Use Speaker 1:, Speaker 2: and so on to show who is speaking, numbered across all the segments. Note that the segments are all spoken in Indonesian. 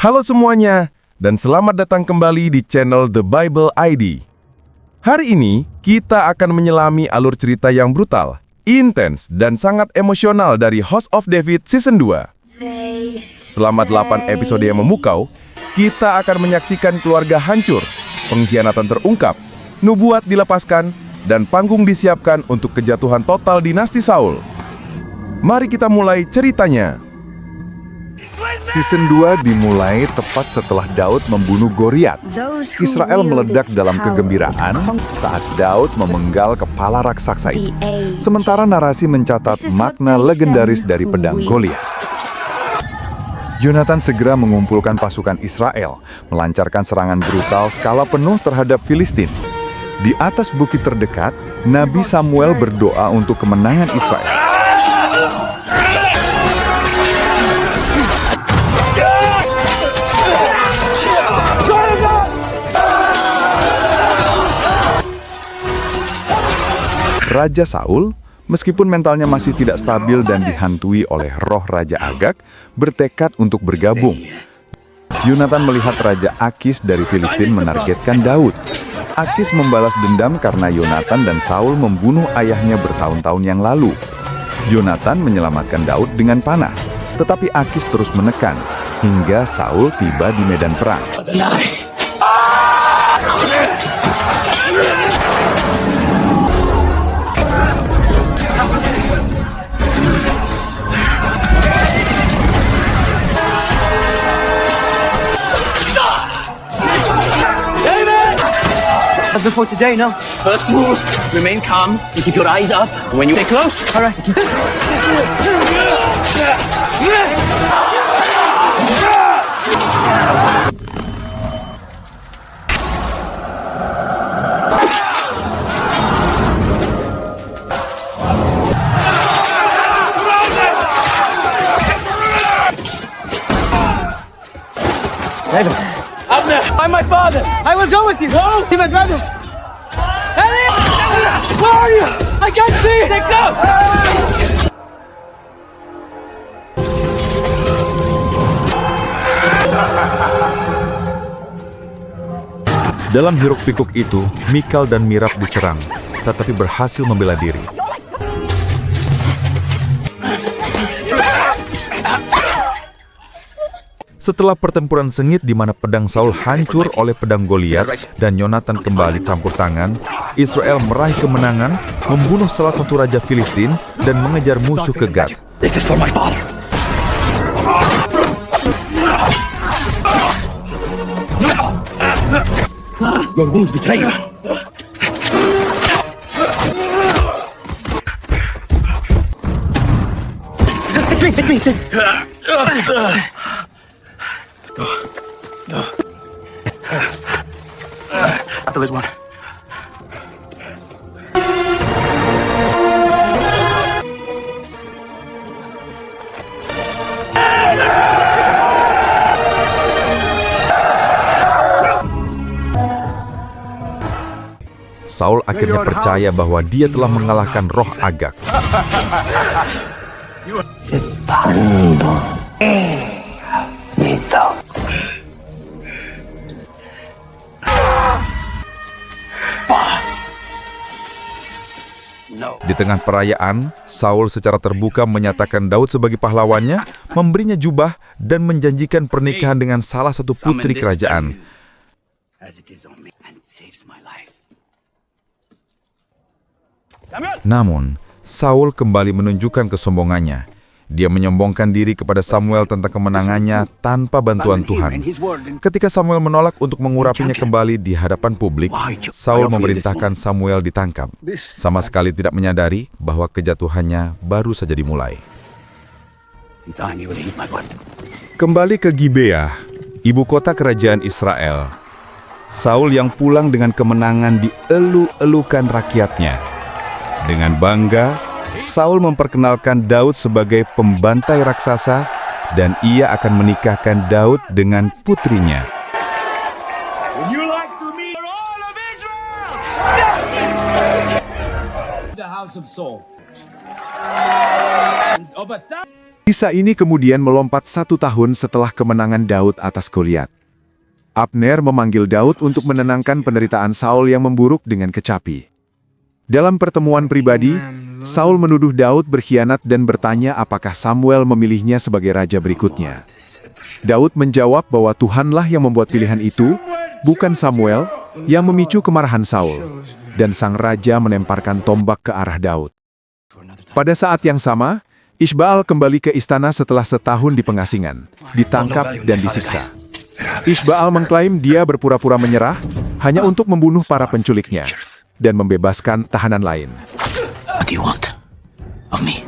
Speaker 1: Halo semuanya, dan selamat datang kembali di channel The Bible ID. Hari ini, kita akan menyelami alur cerita yang brutal, intens, dan sangat emosional dari House of David Season 2. Selama 8 episode yang memukau, kita akan menyaksikan keluarga hancur, pengkhianatan terungkap, nubuat dilepaskan, dan panggung disiapkan untuk kejatuhan total dinasti Saul. Mari kita mulai ceritanya.
Speaker 2: Season 2 dimulai tepat setelah Daud membunuh Goliat. Israel meledak dalam kegembiraan saat Daud memenggal kepala raksasa itu. Sementara narasi mencatat makna legendaris dari pedang Goliat. Yonatan segera mengumpulkan pasukan Israel, melancarkan serangan brutal skala penuh terhadap Filistin. Di atas bukit terdekat, Nabi Samuel berdoa untuk kemenangan Israel. Raja Saul, meskipun mentalnya masih tidak stabil dan dihantui oleh roh Raja Agag, bertekad untuk bergabung. Yonatan melihat Raja Akis dari Filistin menargetkan Daud. Akis membalas dendam karena Yonatan dan Saul membunuh ayahnya bertahun-tahun yang lalu. Yonatan menyelamatkan Daud dengan panah, tetapi Akis terus menekan, hingga Saul tiba di medan perang.
Speaker 3: Before today, no. First rule, remain calm and keep your eyes up. And when you get close, all right. David. Abner, I'm my father. I will go with you. Go. See my brothers. Elliot! Where are you? I can't see. They go.
Speaker 2: Dalam hiruk-pikuk itu, Mikal dan Mirab diserang, tetapi berhasil membela diri. Setelah pertempuran sengit di mana pedang Saul hancur oleh pedang Goliat dan Yonatan kembali campur tangan, Israel meraih kemenangan, membunuh salah satu raja Filistin dan mengejar musuh ke Gad.
Speaker 3: This is for my father. Your wounds betray you. It's me. It's me. After this one.
Speaker 2: Saul akhirnya percaya bahwa dia telah mengalahkan roh Agag. Di tengah perayaan, Saul secara terbuka menyatakan Daud sebagai pahlawannya, memberinya jubah, dan menjanjikan pernikahan dengan salah satu putri kerajaan. Namun, Saul kembali menunjukkan kesombongannya. Dia menyombongkan diri kepada Samuel tentang kemenangannya tanpa bantuan Tuhan. Ketika Samuel menolak untuk mengurapinya kembali di hadapan publik, Saul memerintahkan Samuel ditangkap, sama sekali tidak menyadari bahwa kejatuhannya baru saja dimulai. Kembali ke Gibea, ibu kota kerajaan Israel. Saul yang pulang dengan kemenangan dielu-elukan rakyatnya. Dengan bangga, Saul memperkenalkan Daud sebagai pembantai raksasa dan ia akan menikahkan Daud dengan putrinya.
Speaker 4: The house of Saul.
Speaker 2: Kisah ini kemudian melompat 1 tahun setelah kemenangan Daud atas Goliat. Abner memanggil Daud untuk menenangkan penderitaan Saul yang memburuk dengan kecapi. Dalam pertemuan pribadi, Saul menuduh Daud berkhianat dan bertanya apakah Samuel memilihnya sebagai raja berikutnya. Daud menjawab bahwa Tuhanlah yang membuat pilihan itu, bukan Samuel, yang memicu kemarahan Saul. Dan sang raja melemparkan tombak ke arah Daud. Pada saat yang sama, Ishbaal kembali ke istana setelah setahun di pengasingan, ditangkap dan disiksa. Ishbaal mengklaim dia berpura-pura menyerah hanya untuk membunuh para penculiknya dan membebaskan tahanan lain.
Speaker 4: What do you want of me?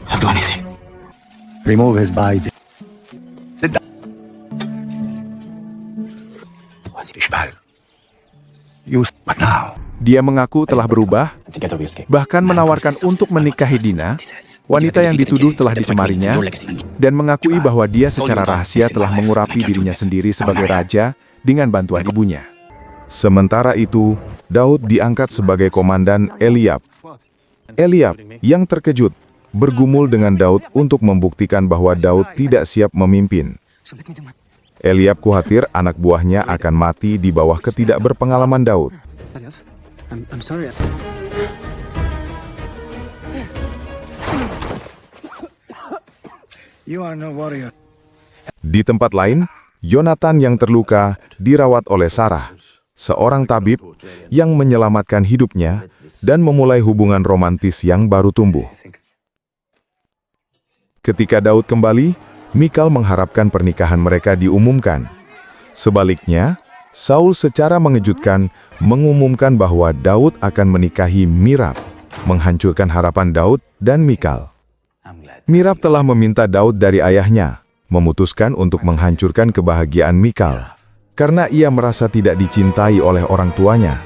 Speaker 4: I'll do anything.
Speaker 5: Remove his body.
Speaker 4: Ishbaal.
Speaker 5: But now,
Speaker 2: Dia mengaku telah berubah, bahkan menawarkan untuk menikahi Dina, wanita yang dituduh telah dicemarinya, dan mengakui bahwa dia secara rahasia telah mengurapi dirinya sendiri sebagai raja dengan bantuan ibunya.
Speaker 1: Sementara itu, Daud diangkat sebagai komandan Eliab. Eliab yang terkejut bergumul dengan Daud untuk membuktikan bahwa Daud tidak siap memimpin. Eliab khawatir anak buahnya akan mati di bawah ketidakberpengalaman Daud.
Speaker 3: I'm sorry.
Speaker 5: you are no warrior.
Speaker 1: Di tempat lain, Yonatan yang terluka dirawat oleh Sarah, seorang tabib yang menyelamatkan hidupnya dan memulai hubungan romantis yang baru tumbuh. Ketika Daud kembali, Mikal mengharapkan pernikahan mereka diumumkan. Sebaliknya, Saul secara mengejutkan mengumumkan bahwa Daud akan menikahi Mirab, menghancurkan harapan Daud dan Mikal. Mirab telah meminta Daud dari ayahnya, memutuskan untuk menghancurkan kebahagiaan Mikal, karena ia merasa tidak dicintai oleh orang tuanya.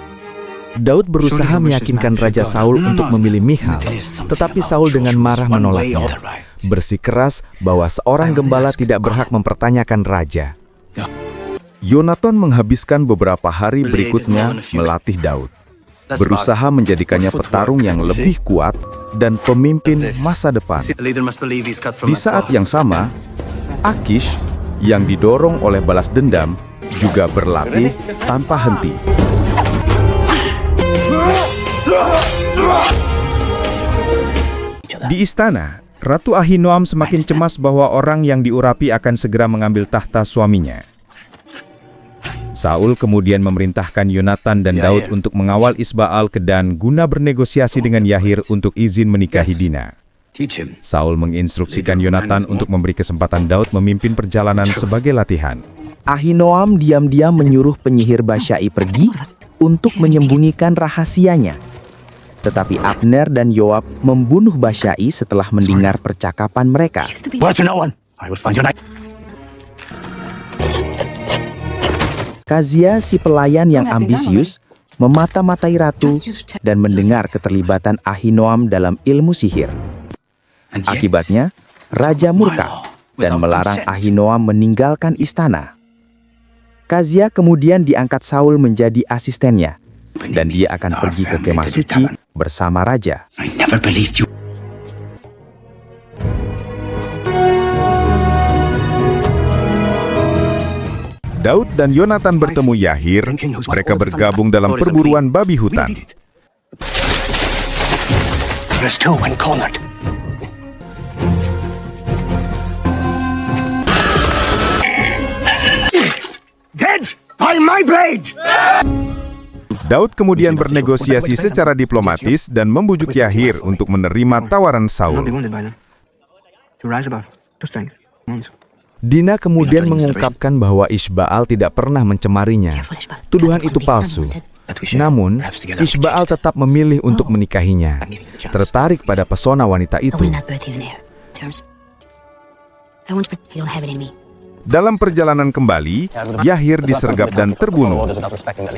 Speaker 6: Daud berusaha meyakinkan Raja Saul untuk memilih Michal, tetapi Saul dengan marah menolaknya, bersikeras bahwa seorang gembala tidak berhak mempertanyakan raja.
Speaker 2: Yonatan menghabiskan beberapa hari berikutnya melatih Daud, berusaha menjadikannya petarung yang lebih kuat dan pemimpin masa depan. Di saat yang sama, Akish yang didorong oleh balas dendam juga berlatih tanpa henti.
Speaker 7: Di istana, Ratu Ahinoam semakin cemas bahwa orang yang diurapi akan segera mengambil tahta suaminya. Saul kemudian memerintahkan Yonatan dan Daud untuk mengawal Isbaal ke Dan guna bernegosiasi dengan Yahir untuk izin menikahi Dina. Saul menginstruksikan Yonatan untuk memberi kesempatan Daud memimpin perjalanan sebagai latihan.
Speaker 6: Ahinoam diam-diam menyuruh penyihir Basyai pergi untuk menyembunyikan rahasianya. Tetapi Abner dan Yoab membunuh Basyai setelah mendengar percakapan mereka.
Speaker 4: Word to no one. I will find your knife.
Speaker 6: Kazia, si pelayan yang ambisius, memata-matai ratu dan mendengar keterlibatan Ahinoam dalam ilmu sihir. Akibatnya, raja murka dan melarang Ahinoam meninggalkan istana. Kazia kemudian diangkat Saul menjadi asistennya, dan dia akan pergi ke kemah suci bersama raja.
Speaker 4: I never believed you.
Speaker 1: Daud dan Yonatan bertemu Yahir, mereka bergabung dalam perburuan babi hutan.
Speaker 4: There's two when cornered. Dead by my blade.
Speaker 1: Daud kemudian bernegosiasi secara diplomatis dan membujuk Yahir untuk menerima tawaran Saul.
Speaker 3: To rise above to strength.
Speaker 6: Dina kemudian mengungkapkan bahwa Ishbaal tidak pernah mencemarinya. Tuduhan itu palsu. Namun, Ishbaal tetap memilih untuk menikahinya, tertarik pada pesona wanita itu.
Speaker 1: Dalam perjalanan kembali, Yahir disergap dan terbunuh.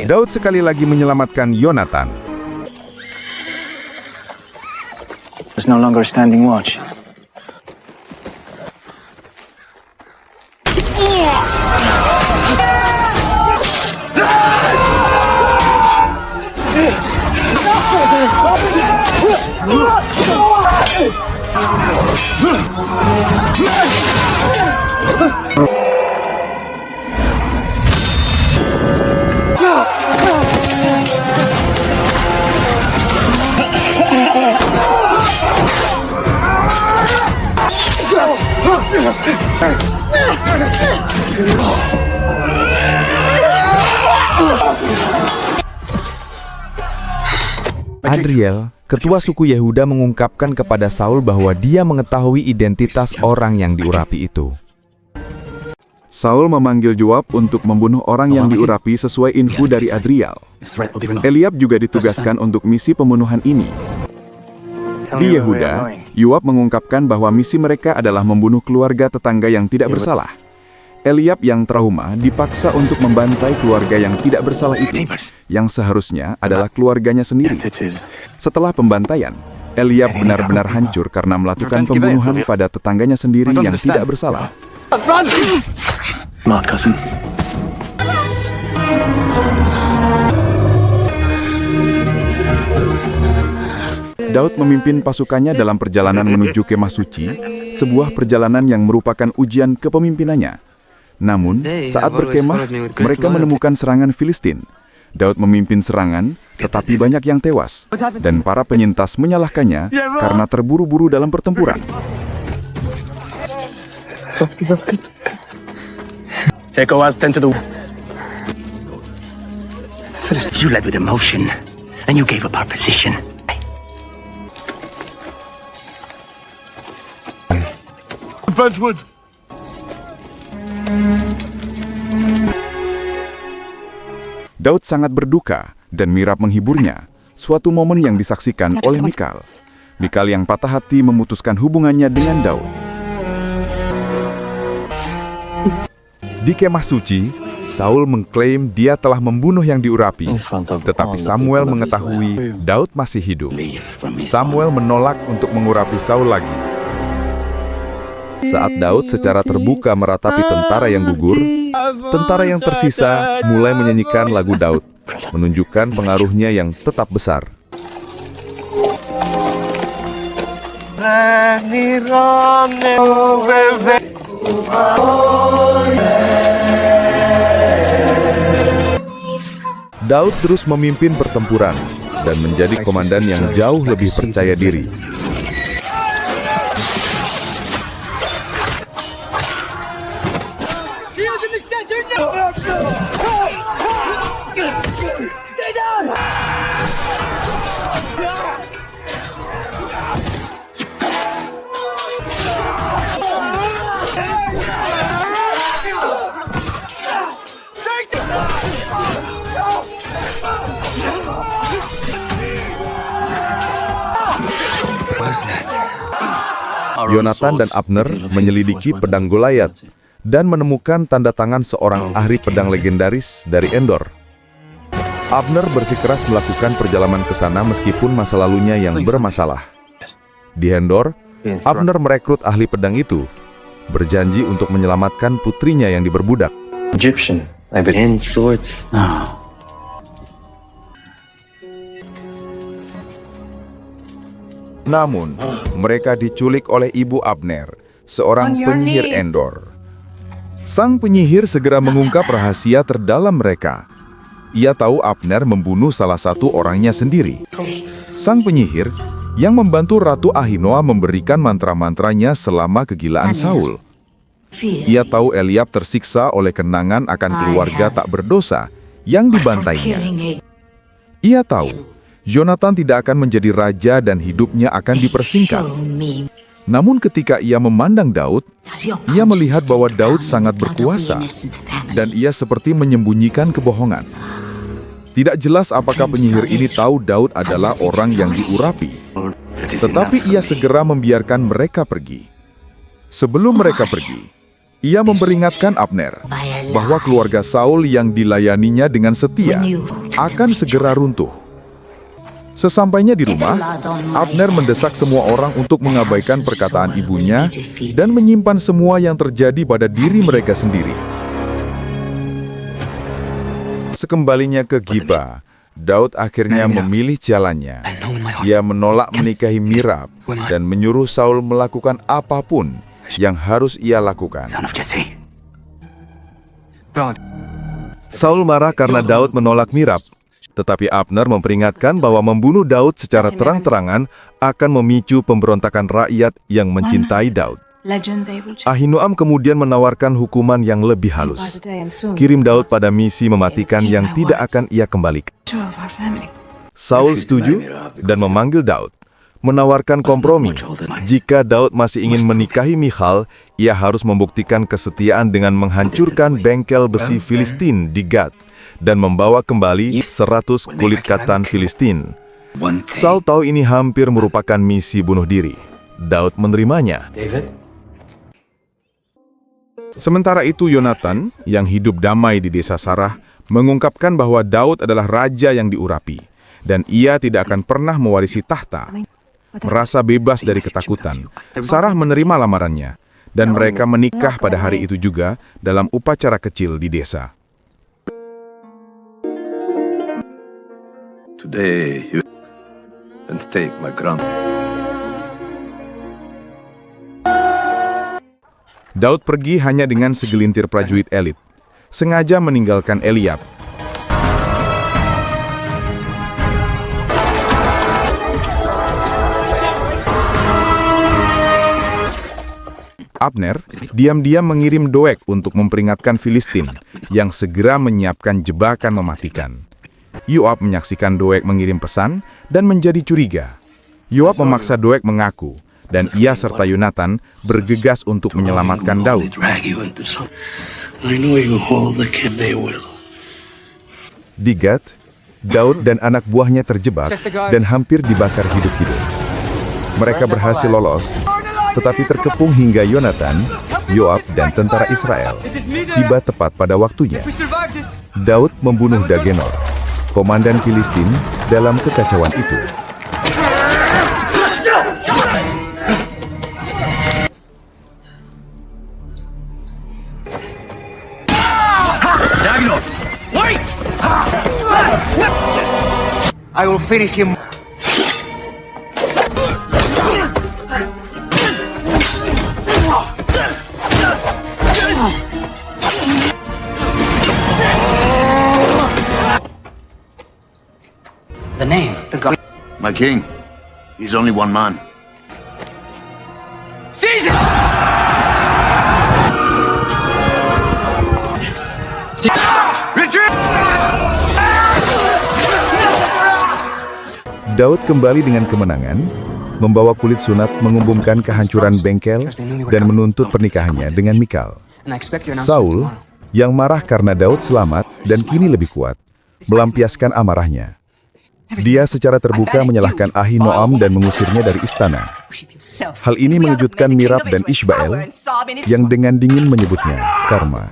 Speaker 1: Daud sekali lagi menyelamatkan Yonatan.
Speaker 5: There's no longer standing watch.
Speaker 2: Adriel, ketua suku Yehuda, mengungkapkan kepada Saul bahwa dia mengetahui identitas orang yang diurapi itu. Saul memanggil Joab untuk membunuh orang yang diurapi sesuai info dari Adriel. Eliab juga ditugaskan untuk misi pembunuhan ini. Di Yehuda, Yoab mengungkapkan bahwa misi mereka adalah membunuh keluarga tetangga yang tidak bersalah. Eliab yang trauma dipaksa untuk membantai keluarga yang tidak bersalah itu, yang seharusnya adalah keluarganya sendiri. Setelah pembantaian, Eliab benar-benar hancur karena melakukan pembunuhan pada tetangganya sendiri yang tidak bersalah.
Speaker 5: Smart cousin.
Speaker 2: Daud memimpin pasukannya dalam perjalanan menuju kemah suci, sebuah perjalanan yang merupakan ujian kepemimpinannya. Namun, saat berkemah, mereka menemukan serangan Filistin. Daud memimpin serangan, tetapi banyak yang tewas, dan para penyintas menyalahkannya karena terburu-buru dalam pertempuran.
Speaker 5: Tekoaz, tend to the...
Speaker 4: You led with emotion, and you gave up our position.
Speaker 5: Brentwood!
Speaker 2: Daud sangat berduka, dan Mirab menghiburnya, suatu momen yang disaksikan oleh Mikal. Mikal yang patah hati memutuskan hubungannya dengan Daud. Di kemah suci, Saul mengklaim dia telah membunuh yang diurapi, tetapi Samuel mengetahui Daud masih hidup. Samuel menolak untuk mengurapi Saul lagi. Saat Daud secara terbuka meratapi tentara yang gugur, tentara yang tersisa mulai menyanyikan lagu Daud, menunjukkan pengaruhnya yang tetap besar. Daud terus memimpin pertempuran dan menjadi komandan yang jauh lebih percaya diri. Yonatan dan Abner menyelidiki pedang Goliat dan menemukan tanda tangan seorang ahli pedang legendaris dari Endor. Abner bersikeras melakukan perjalanan ke sana meskipun masa lalunya yang bermasalah. Di Endor, Abner merekrut ahli pedang itu, berjanji untuk menyelamatkan putrinya yang diperbudak.
Speaker 8: Egyptian, I bet. And swords.
Speaker 2: Namun, mereka diculik oleh ibu Abner, seorang penyihir Endor. Sang penyihir segera mengungkap rahasia terdalam mereka. Ia tahu Abner membunuh salah satu orangnya sendiri. Sang penyihir, yang membantu Ratu Ahinoam memberikan mantra-mantranya selama kegilaan Saul. Ia tahu Eliab tersiksa oleh kenangan akan keluarga tak berdosa yang dibantainya. Ia tahu Yonatan tidak akan menjadi raja dan hidupnya akan dipersingkat. Namun ketika ia memandang Daud, ia melihat bahwa Daud sangat berkuasa, dan ia seperti menyembunyikan kebohongan. Tidak jelas apakah penyihir ini tahu Daud adalah orang yang diurapi, tetapi ia segera membiarkan mereka pergi. Sebelum mereka pergi, ia memperingatkan Abner bahwa keluarga Saul yang dilayaninya dengan setia akan segera runtuh. Sesampainya di rumah, Abner mendesak semua orang untuk mengabaikan perkataan ibunya dan menyimpan semua yang terjadi pada diri mereka sendiri. Sekembalinya ke Giba, Daud akhirnya memilih jalannya. Ia menolak menikahi Mirab dan menyuruh Saul melakukan apapun yang harus ia lakukan.
Speaker 4: Son of Jesse.
Speaker 1: Saul marah karena Daud menolak Mirab. Tetapi Abner memperingatkan bahwa membunuh Daud secara terang-terangan akan memicu pemberontakan rakyat yang mencintai Daud. Ahinoam kemudian menawarkan hukuman yang lebih halus. Kirim Daud pada misi mematikan yang tidak akan ia kembalikan. Saul setuju dan memanggil Daud, menawarkan kompromi. Jika Daud masih ingin menikahi Michal, ia harus membuktikan kesetiaan dengan menghancurkan bengkel besi Filistin di Gat dan membawa kembali 100 kulit katan Filistin. Saul tahu ini hampir merupakan misi bunuh diri. Daud menerimanya.
Speaker 7: Sementara itu Yonatan, yang hidup damai di desa Sarah, mengungkapkan bahwa Daud adalah raja yang diurapi, dan ia tidak akan pernah mewarisi tahta. Merasa bebas dari ketakutan, Sarah menerima lamarannya, dan mereka menikah pada hari itu juga dalam upacara kecil di desa.
Speaker 5: Today you and take my crown.
Speaker 7: Daud pergi hanya dengan segelintir prajurit elit, sengaja meninggalkan Eliab. Abner diam-diam mengirim Doeg untuk memperingatkan Filistin, yang segera menyiapkan jebakan mematikan. Yoab menyaksikan Doeg mengirim pesan dan menjadi curiga. Yoab memaksa Doeg mengaku, dan ia serta Yonatan bergegas untuk menyelamatkan Daud.
Speaker 1: Di Gat, Daud dan anak buahnya terjebak dan hampir dibakar hidup-hidup. Mereka berhasil lolos, tetapi terkepung hingga Yonatan, Yoab, dan tentara Israel tiba tepat pada waktunya. Daud membunuh Dagenor, komandan Filistin, dalam kekacauan itu.
Speaker 4: Wait!
Speaker 3: I will finish him.
Speaker 4: The name, the God.
Speaker 5: My king, he's only one man.
Speaker 3: Caesar!
Speaker 1: Daud kembali dengan kemenangan, membawa kulit sunat mengumumkan kehancuran bengkel dan menuntut pernikahannya dengan Michal. Saul, yang marah karena Daud selamat dan kini lebih kuat, melampiaskan amarahnya. Dia secara terbuka menyalahkan Ahinoam dan mengusirnya dari istana. Hal ini mengejutkan Mirab dan Ishbael, yang dengan dingin menyebutnya karma.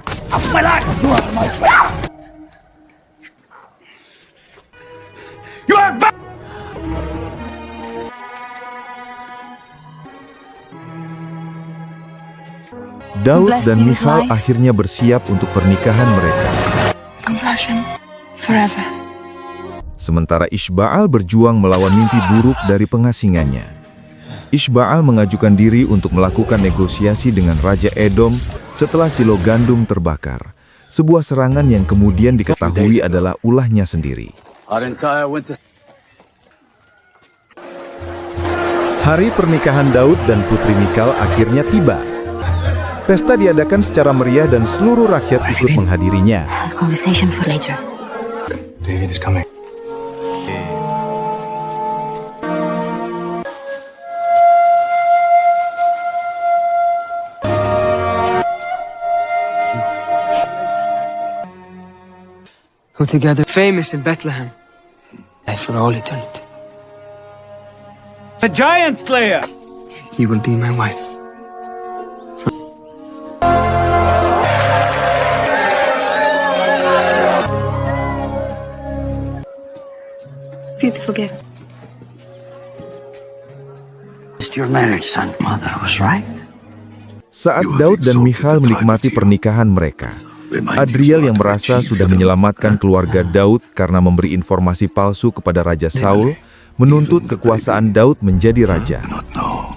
Speaker 1: Daud dan Michal akhirnya bersiap untuk pernikahan mereka. Sementara Ishbaal berjuang melawan mimpi buruk dari pengasingannya. Ishbaal mengajukan diri untuk melakukan negosiasi dengan Raja Edom setelah silo gandum terbakar. Sebuah serangan yang kemudian diketahui adalah ulahnya sendiri. Hari pernikahan Daud dan Putri Michal akhirnya tiba. Pesta diadakan secara meriah dan seluruh rakyat ikut menghadirinya.
Speaker 9: Conversation for later.
Speaker 5: David is coming.
Speaker 3: Who together famous in Bethlehem. And for all eternity. The giant slayer! You will be my wife.
Speaker 9: Beautiful gift.
Speaker 4: It's your marriage, son. Mother was right.
Speaker 1: Saat Daud dan Michal menikmati pernikahan mereka,
Speaker 2: Adriel yang merasa sudah menyelamatkan keluarga Daud karena memberi informasi palsu kepada Raja Saul, menuntut kekuasaan Daud menjadi raja.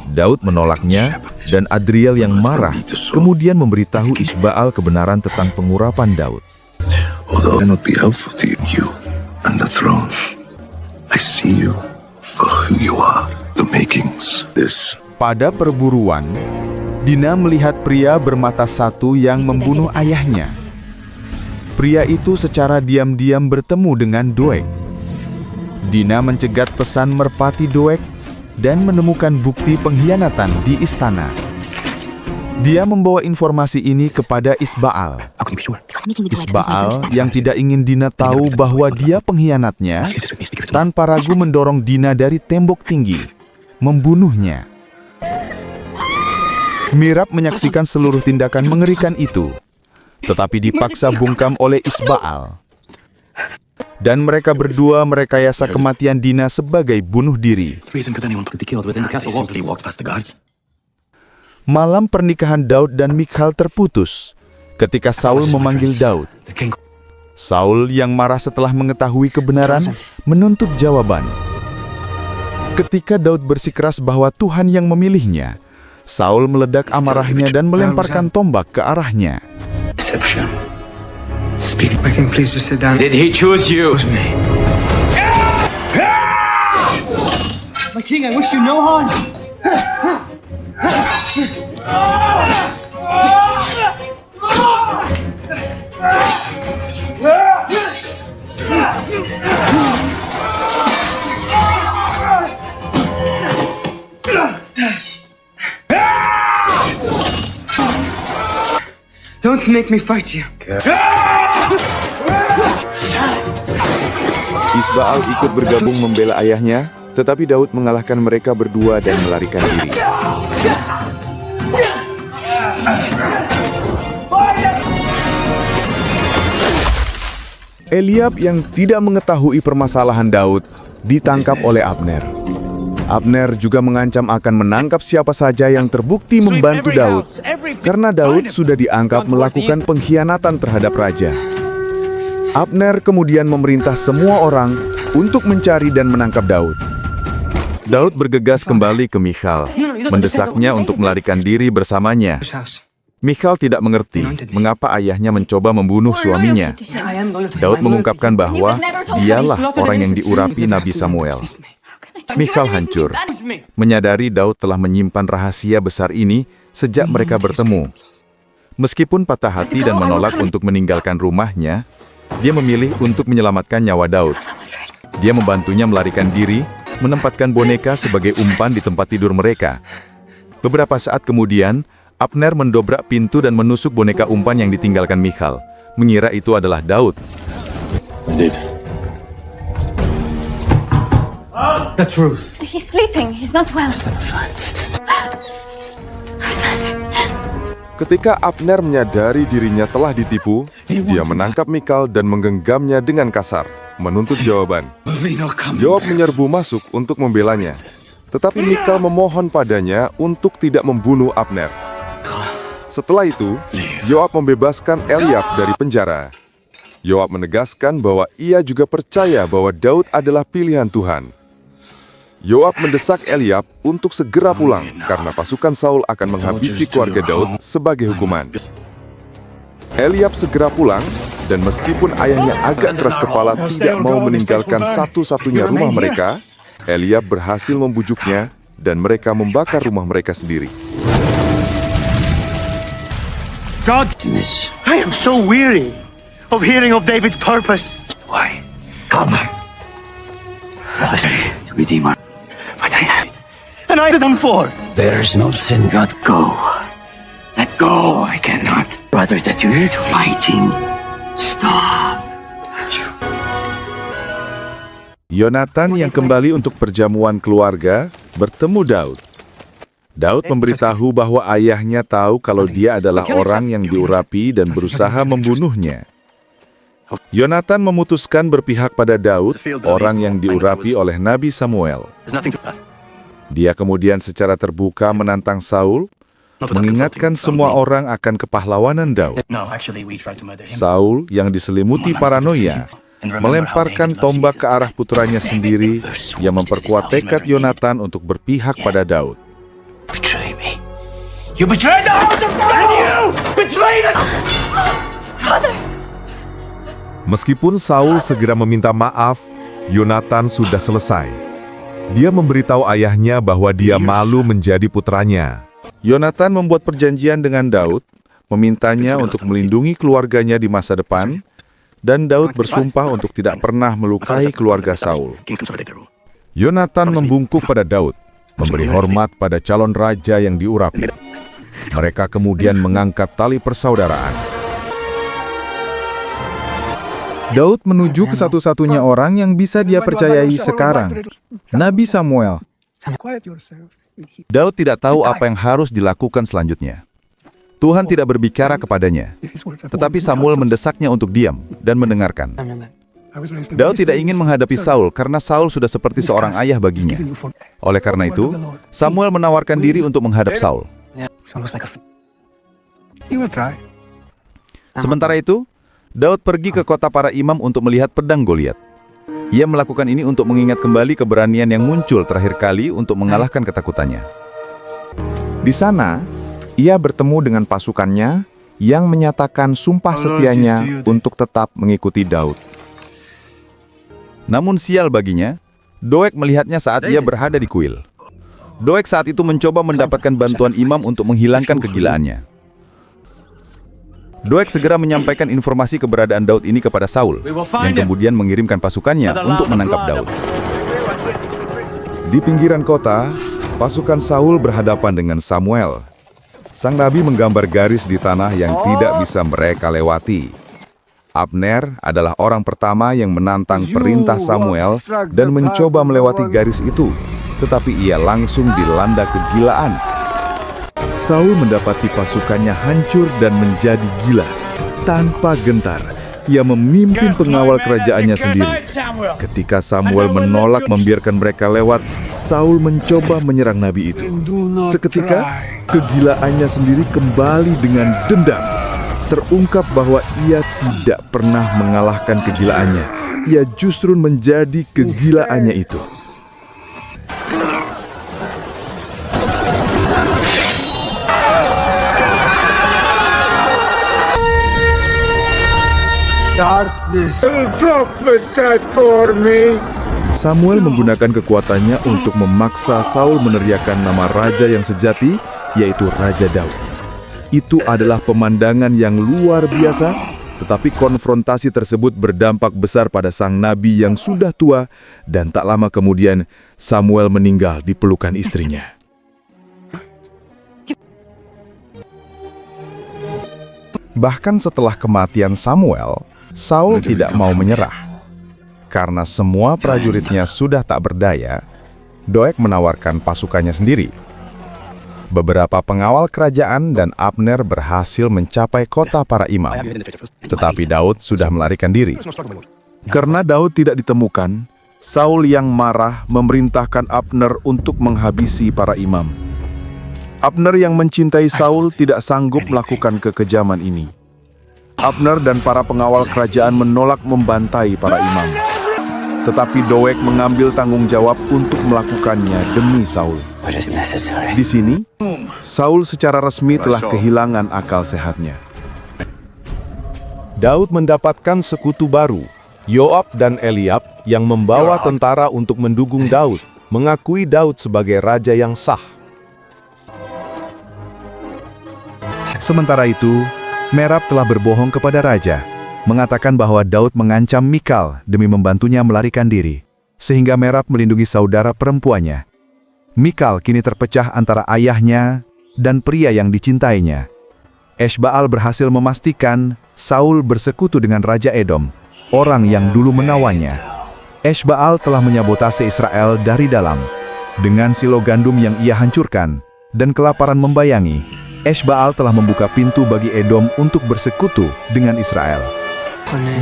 Speaker 2: Daud menolaknya, dan Adriel yang marah kemudian memberitahu Isbaal kebenaran tentang pengurapan Daud.
Speaker 5: Although I cannot be helpful to you and the throne, I see you for who you are. The makings. This.
Speaker 2: Pada perburuan, Dina melihat pria bermata satu yang membunuh ayahnya. Pria itu secara diam-diam bertemu dengan Doeg. Dina mencegat pesan merpati Doeg dan menemukan bukti pengkhianatan di istana. Dia membawa informasi ini kepada Isbaal. Isbaal yang tidak ingin Dina tahu bahwa dia pengkhianatnya, tanpa ragu mendorong Dina dari tembok tinggi, membunuhnya. Mirab menyaksikan seluruh tindakan mengerikan itu, tetapi dipaksa bungkam oleh Isbaal. Dan mereka berdua merekayasa kematian Dina sebagai bunuh diri. Malam pernikahan Daud dan Michal terputus ketika Saul memanggil Daud. Saul yang marah setelah mengetahui kebenaran menuntut jawaban. Ketika Daud bersikeras bahwa Tuhan yang memilihnya, Saul meledak amarahnya dan melemparkan tombak ke arahnya.
Speaker 5: Deception.
Speaker 3: Speak. I can please just sit down.
Speaker 4: Did he choose you?
Speaker 3: My king, I wish you no harm. Don't make me fight you.
Speaker 2: Isbaal ikut bergabung membela ayahnya, tetapi Daud mengalahkan mereka berdua dan melarikan diri. Eliab yang tidak mengetahui permasalahan Daud ditangkap oleh Abner. Abner juga mengancam akan menangkap siapa saja yang terbukti membantu Daud, karena Daud sudah dianggap melakukan pengkhianatan terhadap raja. Abner kemudian memerintah semua orang untuk mencari dan menangkap Daud. Daud bergegas kembali ke Michal, mendesaknya untuk melarikan diri bersamanya. Michal tidak mengerti mengapa ayahnya mencoba membunuh suaminya. Daud mengungkapkan bahwa dialah orang yang diurapi Nabi Samuel. Michal hancur, menyadari Daud telah menyimpan rahasia besar ini sejak mereka bertemu. Meskipun patah hati dan menolak untuk meninggalkan rumahnya, dia memilih untuk menyelamatkan nyawa Daud. Dia membantunya melarikan diri, menempatkan boneka sebagai umpan di tempat tidur mereka. Beberapa saat kemudian, Abner mendobrak pintu dan menusuk boneka umpan yang ditinggalkan Michal, mengira itu adalah Daud.
Speaker 3: The truth.
Speaker 9: He's sleeping. He's not well.
Speaker 1: Ketika Abner menyadari dirinya telah ditipu, dia menangkap Michal dan menggenggamnya dengan kasar, menuntut jawaban. Yoab menyerbu masuk untuk membelanya, tetapi Michal memohon padanya untuk tidak membunuh Abner. Setelah itu, Yoab membebaskan Eliab dari penjara. Yoab menegaskan bahwa ia juga percaya bahwa Daud adalah pilihan Tuhan. Yoab mendesak Eliab untuk segera pulang karena pasukan Saul akan menghabisi keluarga Daud sebagai hukuman. Eliab segera pulang, dan meskipun ayahnya agak keras kepala tidak mau meninggalkan satu-satunya rumah mereka, Eliab berhasil membujuknya dan mereka membakar rumah mereka sendiri.
Speaker 3: God, I am so weary of hearing of David's purpose.
Speaker 4: Why? Come. To redeem our...
Speaker 3: But I have, and I done for.
Speaker 4: There's no sin. God, go. Let go. I cannot. Brother, that you need fighting. Stop.
Speaker 2: Yonatan yang kembali untuk perjamuan keluarga bertemu Daud. Daud memberitahu bahwa ayahnya tahu kalau dia adalah orang yang diurapi dan berusaha membunuhnya. Yonatan memutuskan berpihak pada Daud, orang yang diurapi oleh Nabi Samuel. Dia kemudian secara terbuka menantang Saul, mengingatkan semua orang akan kepahlawanan Daud. Saul yang diselimuti paranoia melemparkan tombak ke arah putranya sendiri yang memperkuat tekad Yonatan untuk berpihak pada Daud.
Speaker 4: Betray me. You betrayed the house of God! You betrayed it!
Speaker 1: Meskipun Saul segera meminta maaf, Yonatan sudah selesai. Dia memberitahu ayahnya bahwa dia malu menjadi putranya.
Speaker 2: Yonatan membuat perjanjian dengan Daud, memintanya untuk melindungi keluarganya di masa depan, dan Daud bersumpah untuk tidak pernah melukai keluarga Saul.
Speaker 1: Yonatan membungkuk pada Daud, memberi hormat pada calon raja yang diurapi. Mereka kemudian mengangkat tali persaudaraan.
Speaker 9: Daud menuju ke satu-satunya orang yang bisa dia percayai sekarang, Nabi Samuel.
Speaker 2: Daud tidak tahu apa yang harus dilakukan selanjutnya. Tuhan tidak berbicara kepadanya, tetapi Samuel mendesaknya untuk diam dan mendengarkan. Daud tidak ingin menghadapi Saul karena Saul sudah seperti seorang ayah baginya. Oleh karena itu, Samuel menawarkan diri untuk menghadap Saul. Sementara itu, Daud pergi ke kota para imam untuk melihat pedang Goliat. Ia melakukan ini untuk mengingat kembali keberanian yang muncul terakhir kali untuk mengalahkan ketakutannya.
Speaker 9: Di sana, ia bertemu dengan pasukannya yang menyatakan sumpah setianya untuk tetap mengikuti Daud.
Speaker 2: Namun sial baginya, Doeg melihatnya saat ia berada di kuil. Doeg saat itu mencoba mendapatkan bantuan imam untuk menghilangkan kegilaannya. Doeg segera menyampaikan informasi keberadaan Daud ini kepada Saul, yang kemudian mengirimkan pasukannya untuk menangkap Daud.
Speaker 1: Di pinggiran kota, pasukan Saul berhadapan dengan Samuel. Sang nabi menggambar garis di tanah yang tidak bisa mereka lewati. Abner adalah orang pertama yang menantang perintah Samuel dan mencoba melewati garis itu, tetapi ia langsung dilanda kegilaan. Saul mendapati pasukannya hancur dan menjadi gila. Tanpa gentar, ia memimpin pengawal kerajaannya sendiri. Ketika Samuel menolak membiarkan mereka lewat, Saul mencoba menyerang nabi itu. Seketika, kegilaannya sendiri kembali dengan dendam. Terungkap bahwa ia tidak pernah mengalahkan kegilaannya. Ia justru menjadi kegilaannya itu. Samuel menggunakan kekuatannya untuk memaksa Saul meneriakkan nama raja yang sejati, yaitu Raja Daud. Itu adalah pemandangan yang luar biasa, tetapi konfrontasi tersebut berdampak besar pada sang nabi yang sudah tua, dan tak lama kemudian Samuel meninggal di pelukan istrinya. Bahkan setelah kematian Samuel, Saul tidak mau menyerah. Karena semua prajuritnya sudah tak berdaya, Doeg menawarkan pasukannya sendiri. Beberapa pengawal kerajaan dan Abner berhasil mencapai kota para imam. Tetapi Daud sudah melarikan diri. Karena Daud tidak ditemukan, Saul yang marah memerintahkan Abner untuk menghabisi para imam. Abner yang mencintai Saul tidak sanggup melakukan kekejaman ini. Abner dan para pengawal kerajaan menolak membantai para imam. Tetapi Doeg mengambil tanggung jawab untuk melakukannya demi Saul. Di sini, Saul secara resmi telah kehilangan akal sehatnya. Daud mendapatkan sekutu baru, Yoab dan Eliab, yang membawa tentara untuk mendukung Daud, mengakui Daud sebagai raja yang sah. Sementara itu, Merab telah berbohong kepada raja, mengatakan bahwa Daud mengancam Mikal demi membantunya melarikan diri, sehingga Merab melindungi saudara perempuannya. Mikal kini terpecah antara ayahnya dan pria yang dicintainya. Eshbaal berhasil memastikan Saul bersekutu dengan Raja Edom, orang yang dulu menawannya. Eshbaal telah menyabotase Israel dari dalam. Dengan silo gandum yang ia hancurkan dan kelaparan membayangi, Eshbaal telah membuka pintu bagi Edom untuk bersekutu dengan Israel.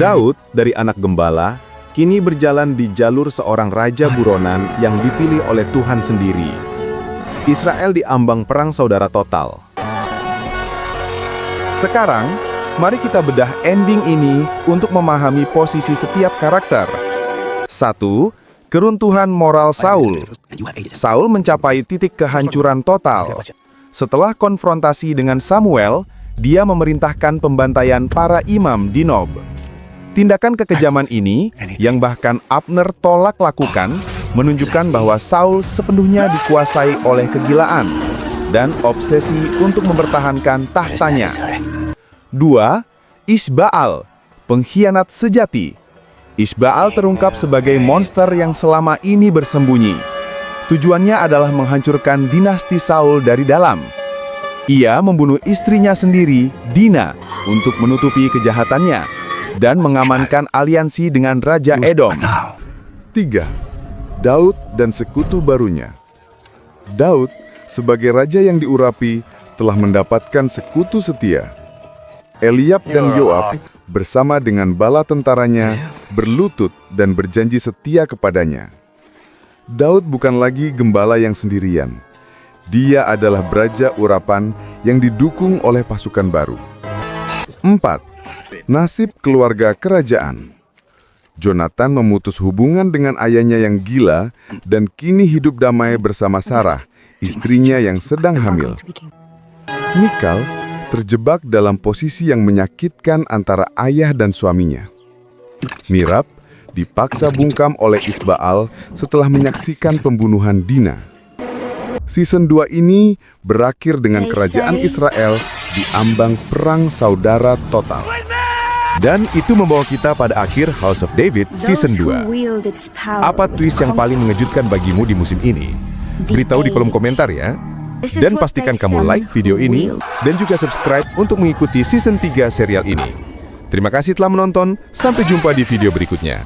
Speaker 1: Daud dari anak gembala kini berjalan di jalur seorang raja buronan yang dipilih oleh Tuhan sendiri. Israel diambang perang saudara total.
Speaker 2: Sekarang, mari kita bedah ending ini untuk memahami posisi setiap karakter. 1. Keruntuhan moral Saul. Saul mencapai titik kehancuran total. Setelah konfrontasi dengan Samuel, dia memerintahkan pembantaian para imam di Nob. Tindakan kekejaman ini, yang bahkan Abner tolak lakukan, menunjukkan bahwa Saul sepenuhnya dikuasai oleh kegilaan dan obsesi untuk mempertahankan tahtanya. 2. Isbaal, pengkhianat sejati. Isbaal terungkap sebagai monster yang selama ini bersembunyi. Tujuannya adalah menghancurkan dinasti Saul dari dalam. Ia membunuh istrinya sendiri, Dina, untuk menutupi kejahatannya dan mengamankan aliansi dengan Raja Edom.
Speaker 9: 3. Daud dan sekutu barunya. Daud, sebagai raja yang diurapi, telah mendapatkan sekutu setia. Eliab dan Yoab bersama dengan bala tentaranya berlutut dan berjanji setia kepadanya. Daud bukan lagi gembala yang sendirian. Dia adalah beraja urapan yang didukung oleh pasukan baru. 4. Nasib keluarga kerajaan. Jonathan memutus hubungan dengan ayahnya yang gila dan kini hidup damai bersama Sarah, istrinya yang sedang hamil. Mikal terjebak dalam posisi yang menyakitkan antara ayah dan suaminya. Mirab dipaksa bungkam oleh Isbaal setelah menyaksikan pembunuhan Dina. Season 2 ini berakhir dengan kerajaan Israel diambang perang saudara total.
Speaker 1: Dan itu membawa kita pada akhir House of David Season 2. Apa twist yang paling mengejutkan bagimu di musim ini? Beritahu di kolom komentar ya. Dan pastikan kamu like video ini dan juga subscribe untuk mengikuti Season 3 serial ini. Terima kasih telah menonton, sampai jumpa di video berikutnya.